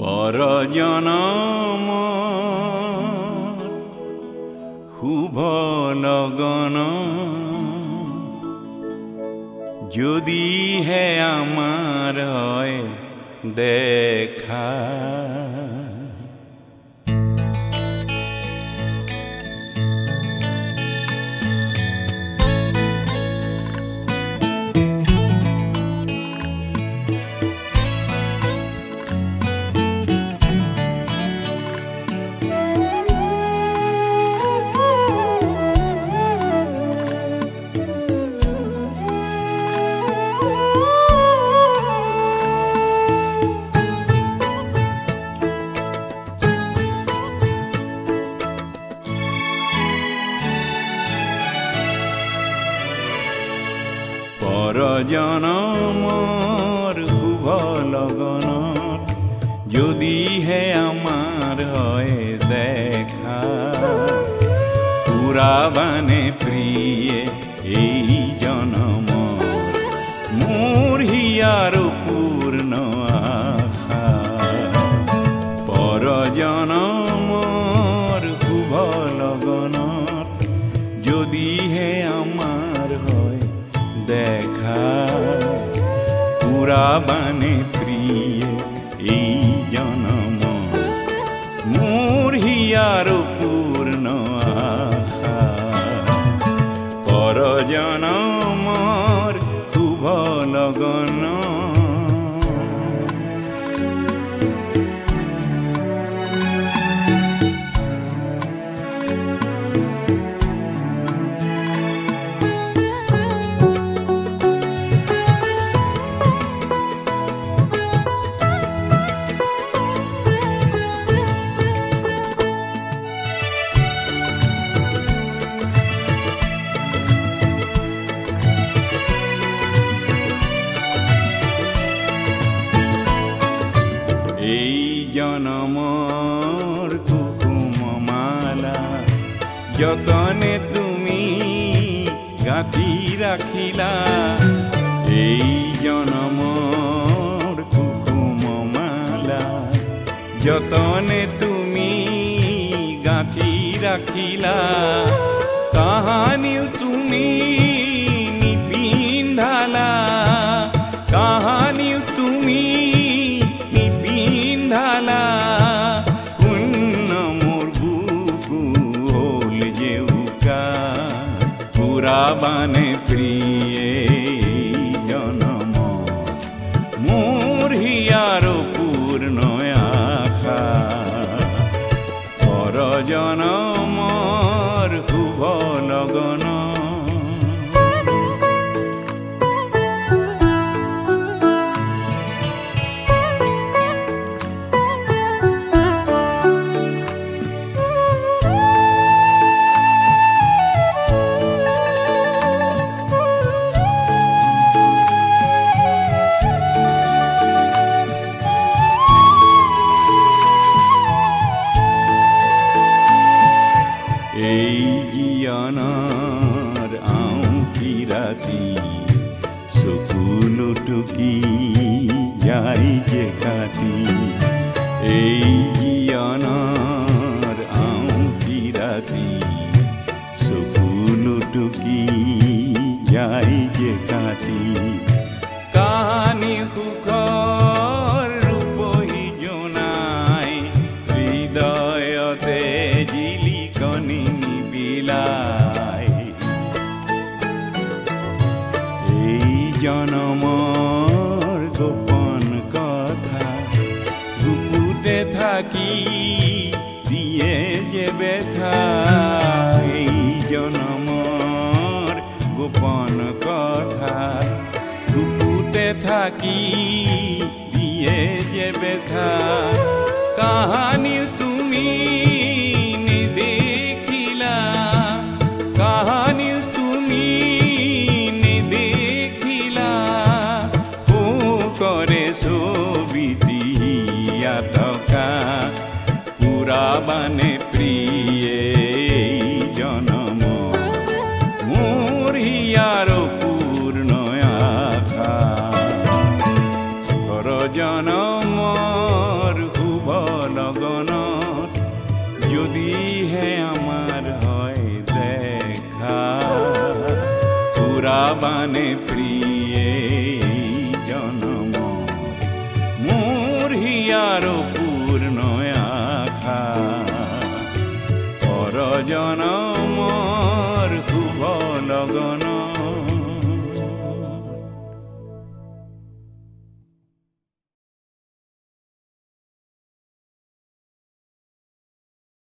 पर जनम शुभ लगन যদি হে আমাৰ হয় দেখা জনমৰ শুভ লগনত যদি হে আমাৰ হয় দেখা পুৰাবানে প্ৰিয়ে এই জনমৰ মোৰ হিয়াৰ পূৰ্ণ আশা পৰ জনমৰ শুভ লগনত যদি হে আমাৰ হয় দেখা পুৰাবানে প্ৰিয়ে এই জনম মোৰ হিয়াৰ পূৰ্ণ আশা পৰ জনমৰ শুভ লগন জনমৰ কুসুমমালা যতনে তুমি গাঁঠি ৰাখিলা এই জনমৰ কুসুমমালা যতনে তুমি গাঁঠি ৰাখিলা কাহানিও তুমি নিপিন্ধালা কাহানিও তুমি ঢালা পুণ্য মোৰ বুকু হ'ল জেউকা পুৰাবানে প্ৰিয়ে জনম মোৰ হিয়াৰ পূৰ্ণ আশা পৰ জনমৰ শুভ লগন এই জীয়নৰ আউঠি ৰাতি চকুলো টুকি যাই যে কাটি এই জীয়নৰ আউঠি ৰাতি চকুলো টুকি যাই যে কাটি কাহানি সুখৰ ৰূপহী জনাই হৃদয়তে জিলিকনি বিলাই এই জনমৰ গোপন কথা বুকুতে থাকি দিয়ে যে ব্যথা এই জনমৰ গোপন কথা বুকুতে থাকি দিয়ে যে ব্যথা কাহানি তুমি নেদেখিলা কাহানি তুমি নেদেখিলা কৰে ছবিটি আটকা পুৰাবানে প্ৰিয়ে জনম মোৰ হিয়াৰ পূৰ্ণ আশা পৰ জনমৰ পাবানে প্ৰিয়ে জনম মোৰ হিয়াৰ পূৰ্ণ আশা পৰ জনম